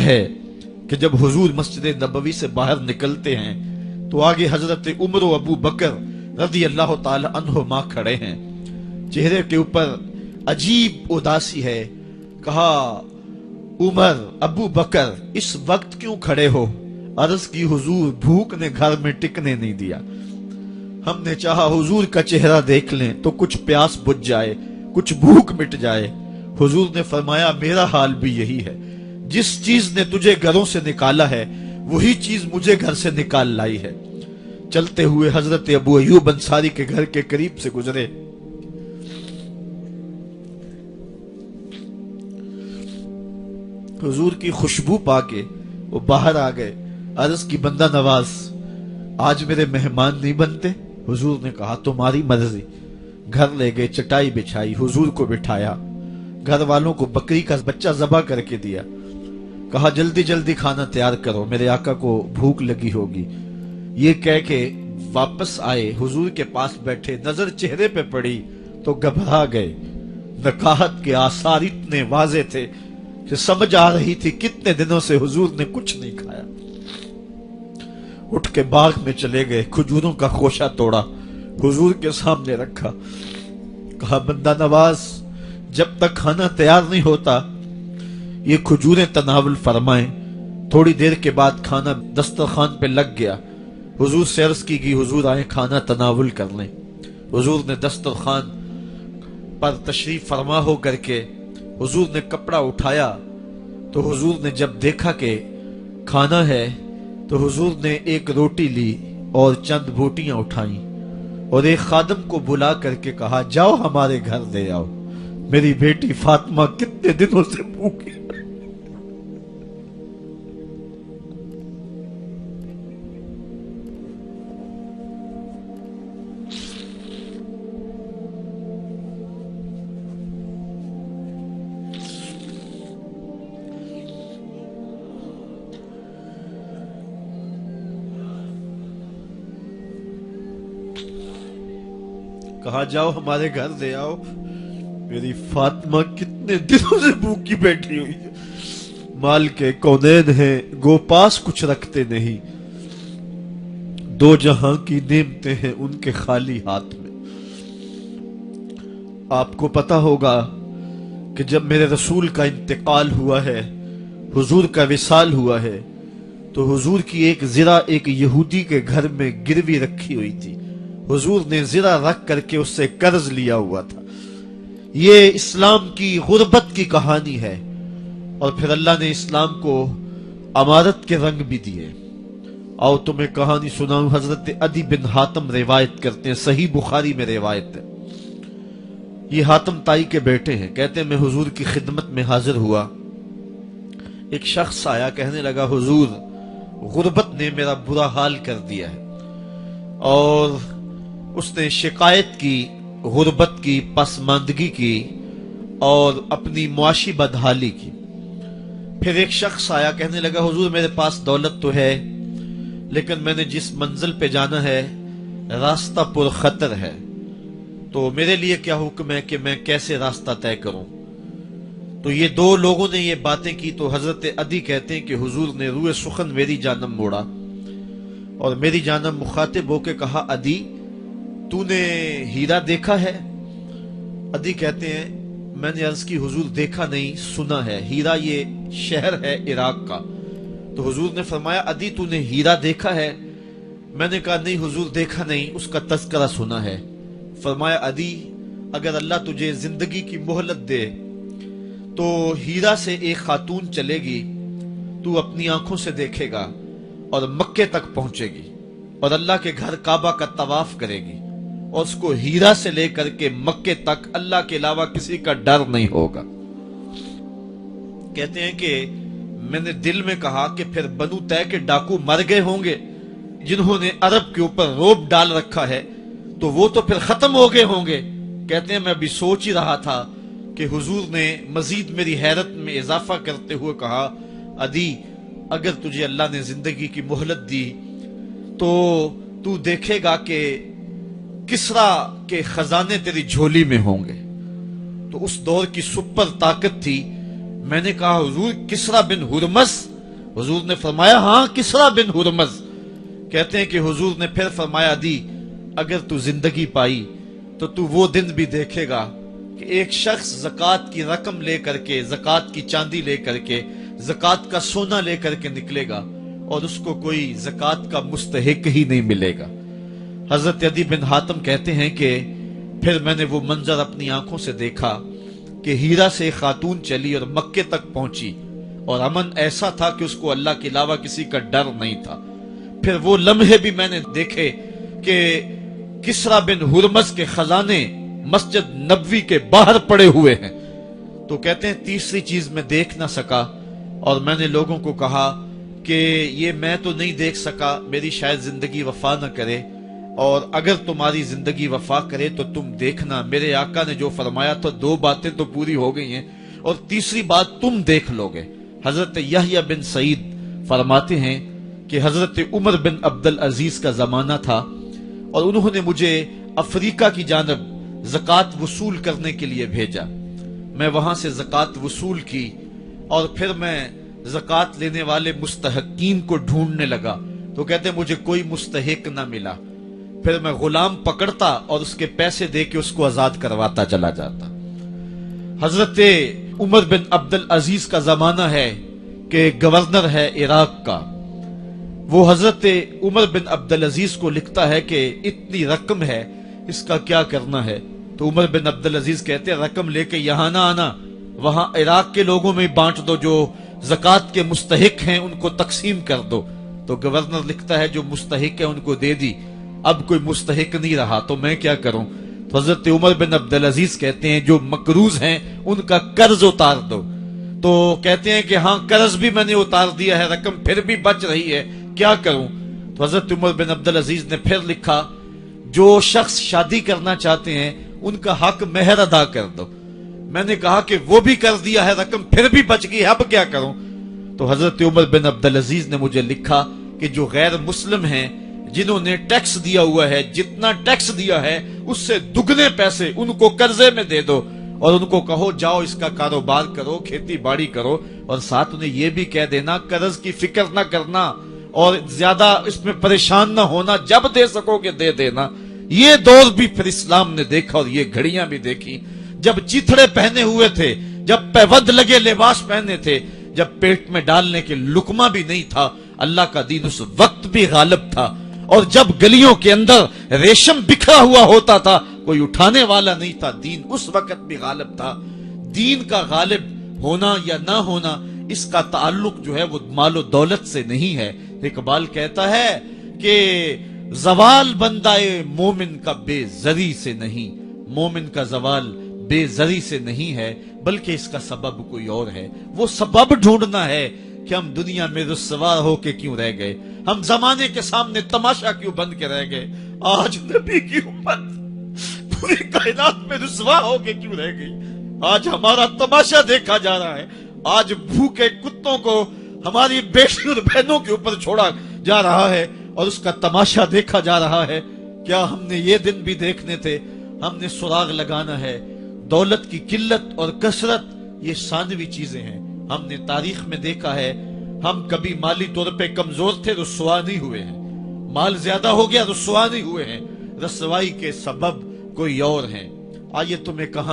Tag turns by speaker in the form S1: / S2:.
S1: ہے کہ جب حضور مسجد نبوی سے باہر نکلتے ہیں تو آگے حضرت عمر و ابو بکر رضی اللہ تعالی عنہما کھڑے ہیں، چہرے کے اوپر عجیب اداسی ہے۔ کہا عمر ابو بکر اس وقت کیوں کھڑے ہو؟ عرض کی حضور بھوک نے گھر میں ٹکنے نہیں دیا، ہم نے چاہا حضور کا چہرہ دیکھ لیں تو کچھ پیاس بجھ جائے، کچھ بھوک مٹ جائے۔ حضور نے فرمایا میرا حال بھی یہی ہے، جس چیز نے تجھے گھروں سے نکالا ہے وہی چیز مجھے گھر سے نکال لائی ہے۔ چلتے ہوئے حضرت ابو ایوب انصاری کے گھر کے قریب سے گزرے، حضور کی خوشبو پا کے وہ باہر آ گئے۔ عرض کی بندہ نواز آج میرے مہمان نہیں بنتے؟ حضور نے کہا تمہاری مرضی۔ گھر لے گئے، چٹائی بچھائی، حضور کو بٹھایا، گھر والوں کو بکری کا بچہ ذبح کر کے دیا، کہا جلدی جلدی کھانا تیار کرو، میرے آقا کو بھوک لگی ہوگی۔ یہ کہہ کے واپس آئے، حضور کے پاس بیٹھے، نظر چہرے پہ پڑی تو گھبرا گئے۔ نکاحت کے آثار اتنے واضح تھے کہ سمجھ آ رہی تھی کتنے دنوں سے حضور نے کچھ نہیں کھایا۔ اٹھ کے باغ میں چلے گئے، کھجوروں کا خوشہ توڑا، حضور کے سامنے رکھا، کہا بندہ نواز جب تک کھانا تیار نہیں ہوتا یہ کھجوریں تناول فرمائیں۔ تھوڑی دیر کے بعد کھانا دسترخوان پہ لگ گیا، حضور سے عرض کی گئی حضور آئے کھانا تناول کر لیں۔ حضور نے دسترخوان پر تشریف فرما ہو کر کے حضور نے کپڑا اٹھایا تو حضور نے جب دیکھا کہ کھانا ہے تو حضور نے ایک روٹی لی اور چند بوٹیاں اٹھائیں اور ایک خادم کو بلا کر کے کہا جاؤ ہمارے گھر دے آؤ، میری بیٹی فاطمہ کتنے دنوں سے بھوکی۔ کہا جاؤ ہمارے گھر دے آؤ، میری فاطمہ کتنے دنوں سے بھوکی بیٹھی ہوئی ہے۔ مال کے کونین ہیں گو پاس کچھ رکھتے نہیں، دو جہاں کی نعمتیں ہیں ان کے خالی ہاتھ میں۔ آپ کو پتا ہوگا کہ جب میرے رسول کا انتقال ہوا ہے، حضور کا وصال ہوا ہے، تو حضور کی ایک زرہ ایک یہودی کے گھر میں گروی رکھی ہوئی تھی، حضور نے زرہ رکھ کر کے اس سے قرض لیا ہوا تھا۔ یہ اسلام کی غربت کی کہانی ہے، اور پھر اللہ نے اسلام کو امارت کے رنگ بھی دیے۔ آؤ تمہیں کہانی سناؤں، حضرت عدی بن حاتم روایت کرتے ہیں، صحیح بخاری میں روایت ہے۔ یہ حاتم تائی کے بیٹے ہیں، کہتے ہیں میں حضور کی خدمت میں حاضر ہوا، ایک شخص آیا کہنے لگا حضور غربت نے میرا برا حال کر دیا ہے، اور اس نے شکایت کی غربت کی، پسماندگی کی اور اپنی معاشی بدحالی کی۔ پھر ایک شخص آیا کہنے لگا حضور میرے پاس دولت تو ہے لیکن میں نے جس منزل پہ جانا ہے راستہ پر خطر ہے، تو میرے لیے کیا حکم ہے کہ میں کیسے راستہ طے کروں؟ تو یہ دو لوگوں نے یہ باتیں کی تو حضرت عدی کہتے ہیں کہ حضور نے روئے سخن میری جانب موڑا اور میری جانب مخاطب ہو کے کہا عدی تو نے ہیرا دیکھا ہے؟ عدی کہتے ہیں میں نے عرض کی حضور دیکھا نہیں، سنا ہے، ہیرا یہ شہر ہے عراق کا۔ تو حضور نے فرمایا عدی تو نے ہیرا دیکھا ہے؟ میں نے کہا نہیں حضور دیکھا نہیں، اس کا تذکرہ سنا ہے۔ فرمایا عدی اگر اللہ تجھے زندگی کی مہلت دے تو ہیرا سے ایک خاتون چلے گی، تو اپنی آنکھوں سے دیکھے گا اور مکے تک پہنچے گی اور اللہ کے گھر کعبہ کا طواف کرے گی، اور اس کو ہیرا سے لے کر کے مکے تک اللہ کے علاوہ کسی کا ڈر نہیں ہوگا۔ کہتے ہیں کہ میں نے دل میں کہا کہ پھر بنو طے کے ڈاکو مر گئے ہوں گے جنہوں نے عرب کے اوپر روب ڈال رکھا ہے، تو وہ تو پھر ختم ہو گئے ہوں گے۔ کہتے ہیں میں بھی سوچ ہی رہا تھا کہ حضور نے مزید میری حیرت میں اضافہ کرتے ہوئے کہا عدی اگر تجھے اللہ نے زندگی کی مہلت دی تو تو دیکھے گا کہ کسرا کے خزانے تیری جھولی میں ہوں گے۔ تو اس دور کی سپر طاقت تھی۔ میں نے کہا حضور کسرا بن ہرمز حضور نے فرمایا ہاں کسرا بن ہرمز. کہتے ہیں کہ حضور نے پھر فرمایا دی اگر تو زندگی پائی تو تو وہ دن بھی دیکھے گا کہ ایک شخص زکوٰۃ کی رقم لے کر کے، زکوٰۃ کی چاندی لے کر کے، زکوٰۃ کا سونا لے کر کے نکلے گا اور اس کو کوئی زکوٰۃ کا مستحق ہی نہیں ملے گا. حضرت عدی بن حاتم کہتے ہیں کہ پھر میں نے وہ منظر اپنی آنکھوں سے دیکھا کہ ہیرا سے ایک خاتون چلی اور مکے تک پہنچی اور امن ایسا تھا کہ اس کو اللہ کے علاوہ کسی کا ڈر نہیں تھا. پھر وہ لمحے بھی میں نے دیکھے کہ کسرا بن ہرمز کے خزانے مسجد نبوی کے باہر پڑے ہوئے ہیں. تو کہتے ہیں تیسری چیز میں دیکھ نہ سکا اور میں نے لوگوں کو کہا کہ یہ میں تو نہیں دیکھ سکا، میری شاید زندگی وفا نہ کرے، اور اگر تمہاری زندگی وفا کرے تو تم دیکھنا میرے آقا نے جو فرمایا تو 2 باتیں تو پوری ہو گئی ہیں اور تیسری بات تم دیکھ لو گے. حضرت یحییٰ بن سعید فرماتے ہیں کہ حضرت عمر بن عبدالعزیز کا زمانہ تھا اور انہوں نے مجھے افریقہ کی جانب زکوٰۃ وصول کرنے کے لیے بھیجا. میں وہاں سے زکوٰۃ وصول کی اور پھر میں زکوٰۃ لینے والے مستحقین کو ڈھونڈنے لگا. تو کہتے ہیں مجھے کوئی مستحق نہ ملا. پھر میں غلام پکڑتا اور اس کے پیسے دے کے اس کو آزاد کرواتا چلا جاتا. حضرت عمر بن عبدالعزیز کا زمانہ ہے کہ گورنر ہے عراق کا. وہ حضرت عمر بن عبدالعزیز کو لکھتا ہے کہ اتنی رقم ہے، اس کا کیا کرنا ہے؟ تو عمر بن عبدالعزیز کہتے ہیں رقم لے کے یہاں نہ آنا، وہاں عراق کے لوگوں میں بانٹ دو، جو زکوٰۃ کے مستحق ہیں ان کو تقسیم کر دو. تو گورنر لکھتا ہے جو مستحق ہے ان کو دے دی، اب کوئی مستحق نہیں رہا تو میں کیا کروں؟ تو حضرت عمر بن عبدالعزیز کہتے ہیں جو مقروض ہیں ان کا قرض اتار دو. تو کہتے ہیں کہ ہاں قرض بھی میں نے اتار دیا ہے، رقم پھر بھی بچ رہی ہے، کیا کروں؟ تو حضرت عمر بن عبدالعزیز نے پھر لکھا جو شخص شادی کرنا چاہتے ہیں ان کا حق مہر ادا کر دو. میں نے کہا کہ وہ بھی کر دیا ہے، رقم پھر بھی بچ گئی ہے، اب کیا کروں؟ تو حضرت عمر بن عبدالعزیز نے مجھے لکھا کہ جو غیر مسلم ہیں جنہوں نے ٹیکس دیا ہوا ہے، جتنا ٹیکس دیا ہے اس سے دگنے پیسے ان کو قرضے میں دے دو اور ان کو کہو جاؤ اس کا کاروبار کرو، کھیتی باڑی کرو، اور ساتھ انہیں یہ بھی کہہ دینا قرض کی فکر نہ کرنا اور زیادہ اس میں پریشان نہ ہونا، جب دے سکو گے دے دینا. یہ دور بھی پھر اسلام نے دیکھا اور یہ گھڑیاں بھی دیکھی جب چیتھڑے پہنے ہوئے تھے، جب پیود لگے لباس پہنے تھے، جب پیٹ میں ڈالنے کے لقمہ بھی نہیں تھا. اللہ کا دین اس وقت بھی غالب تھا، اور جب گلیوں کے اندر ریشم بکھرا ہوا ہوتا تھا کوئی اٹھانے والا نہیں تھا، دین اس وقت بھی غالب تھا. دین کا غالب ہونا یا نہ ہونا اس کا تعلق جو ہے وہ مال و دولت سے نہیں ہے. اقبال کہتا ہے کہ زوال بندہ مومن کا بے زری سے نہیں، مومن کا زوال بے زری سے نہیں ہے بلکہ اس کا سبب کوئی اور ہے. وہ سبب ڈھونڈنا ہے کہ ہم دنیا میں رسوا ہو کے کیوں رہ گئے، ہم زمانے کے سامنے تماشا کیوں بن کے رہ گئے. آج نبی کی امت پوری کائنات میں رسوا ہو کے کیوں رہ گئی. آج ہمارا تماشا دیکھا جا رہا ہے، آج بھوکے کتوں کو ہماری بیٹی اور بہنوں کے اوپر چھوڑا جا رہا ہے اور اس کا تماشا دیکھا جا رہا ہے. کیا ہم نے یہ دن بھی دیکھنے تھے؟ ہم نے سراغ لگانا ہے. دولت کی قلت اور کثرت یہ ثانوی چیزیں ہیں. ہم نے تاریخ میں دیکھا ہے ہم کبھی مالی طور پہ کمزور تھے، رسوا نہیں ہوئے ہیں. مال زیادہ ہو گیا، رسوا نہیں ہوئے ہیں. رسوائی کے سبب کوئی اور ہیں. آئیے تمہیں کہاں